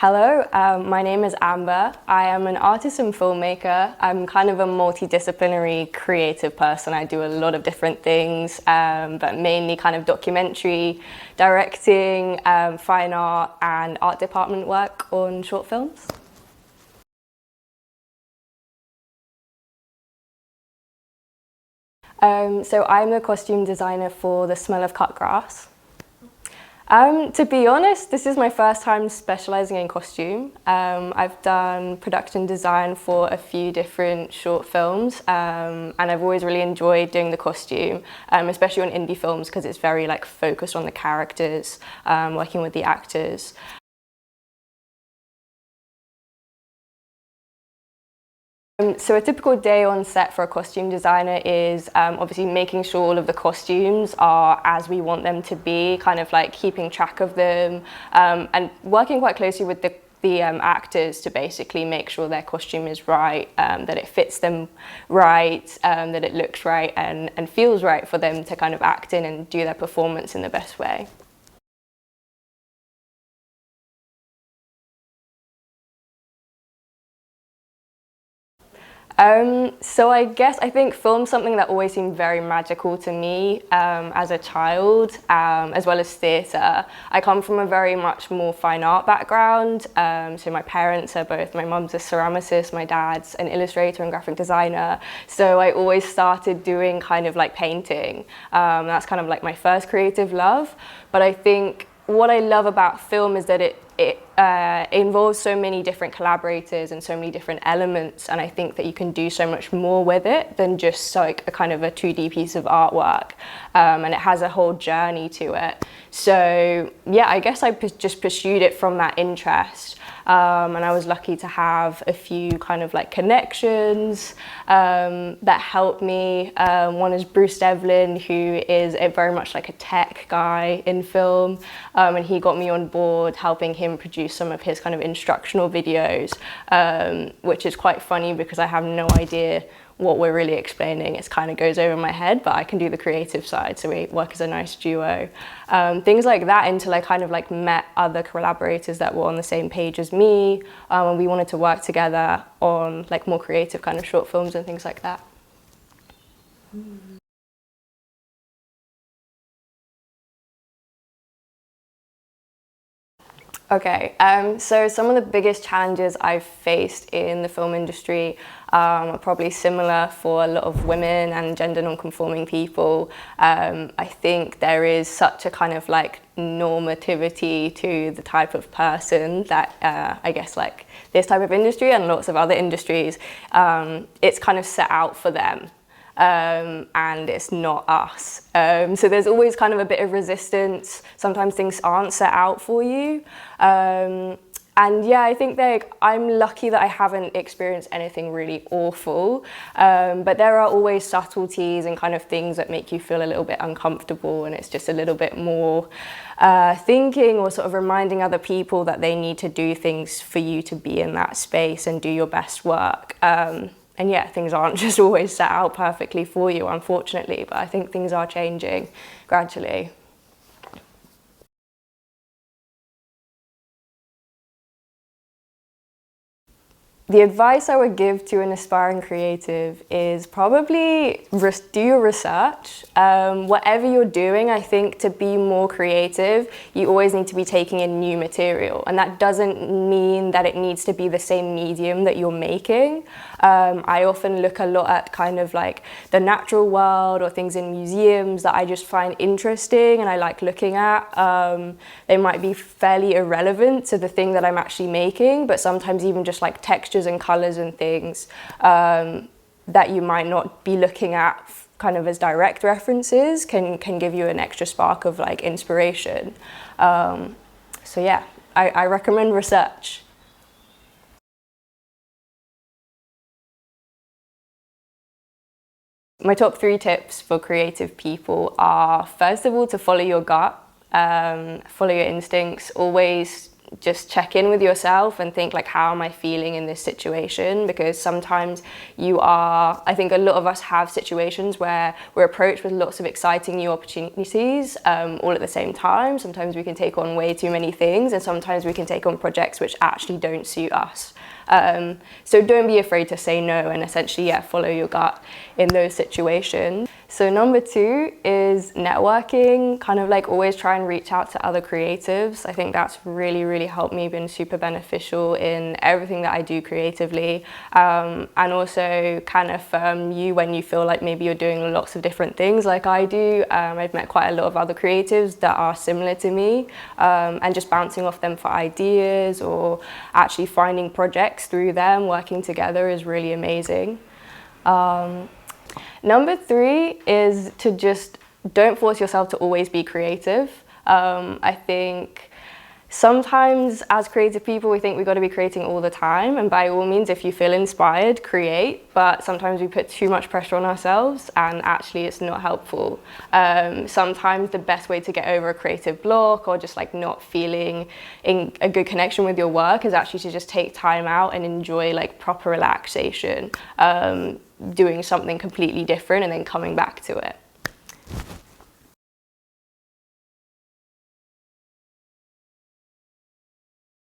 Hello, my name is Amber. I am an artist and filmmaker. I'm kind of a multidisciplinary creative person. I do a lot of different things, but mainly kind of documentary, directing, fine art and art department work on short films. So I'm the costume designer for The Smell of Cut Grass. To be honest, this is my first time specialising in costume. I've done production design for a few different short films, and I've always really enjoyed doing the costume, especially on indie films because it's very focused on the characters, working with the actors. So a typical day on set for a costume designer is obviously making sure all of the costumes are as we want them to be, kind of keeping track of them, and working quite closely with the actors to basically make sure their costume is right, that it fits them right, that it looks right and feels right for them to kind of act in and do their performance in the best way. So I think film's something that always seemed very magical to me as a child, as well as theatre. I come from a very much more fine art background, so my parents are both, my mum's a ceramicist, my dad's an illustrator and graphic designer, so I always started doing kind of painting. That's kind of my first creative love, but I think what I love about film is that it involves so many different collaborators and so many different elements, and I think that you can do so much more with it than just a kind of a 2D piece of artwork, and it has a whole journey to it. So yeah, I guess I just pursued it from that interest, and I was lucky to have a few kind of connections that helped me. One is Bruce Devlin, who is very much a tech guy in film, and he got me on board helping him produce some of his kind of instructional videos, which is quite funny because I have no idea what we're really explaining. It kind of goes over my head, but I can do the creative side, so we work as a nice duo. Things like that until I kind of met other collaborators that were on the same page as me, and we wanted to work together on more creative kind of short films and things like that. Okay, so some of the biggest challenges I've faced in the film industry are probably similar for a lot of women and gender non-conforming people. I think there is such a kind of normativity to the type of person that I guess this type of industry and lots of other industries, it's kind of set out for them. And it's not us. So there's always kind of a bit of resistance. Sometimes things aren't set out for you. And yeah, I think I'm lucky that I haven't experienced anything really awful. But there are always subtleties and kind of things that make you feel a little bit uncomfortable, and it's just a little bit more thinking or sort of reminding other people that they need to do things for you to be in that space and do your best work. And yeah, things aren't just always set out perfectly for you, unfortunately, but I think things are changing gradually. The advice I would give to an aspiring creative is probably do your research. Whatever you're doing, I think to be more creative, you always need to be taking in new material. And that doesn't mean that it needs to be the same medium that you're making. I often look a lot at kind of the natural world or things in museums that I just find interesting and I like looking at. They might be fairly irrelevant to the thing that I'm actually making, but sometimes even just textures and colours and things that you might not be looking at kind of as direct references can give you an extra spark of inspiration. So yeah, I recommend research. My top 3 tips for creative people are, first of all, to follow your gut, follow your instincts, always just check in with yourself and think like, how am I feeling in this situation? Because sometimes I think a lot of us have situations where we're approached with lots of exciting new opportunities all at the same time. Sometimes we can take on way too many things, and sometimes we can take on projects which actually don't suit us. So don't be afraid to say no, and essentially, follow your gut in those situations. So number 2 is networking, kind of like always try and reach out to other creatives. I think that's really, really helped me, been super beneficial in everything that I do creatively, and also can affirm you when you feel like maybe you're doing lots of different things like I do. I've met quite a lot of other creatives that are similar to me, and just bouncing off them for ideas or actually finding projects through them, working together is really amazing. Number 3 is to just don't force yourself to always be creative. I think sometimes as creative people, we think we've got to be creating all the time, and by all means, if you feel inspired, create, but sometimes we put too much pressure on ourselves and actually it's not helpful. Sometimes the best way to get over a creative block or just like not feeling in a good connection with your work is actually to just take time out and enjoy like proper relaxation, doing something completely different and then coming back to it.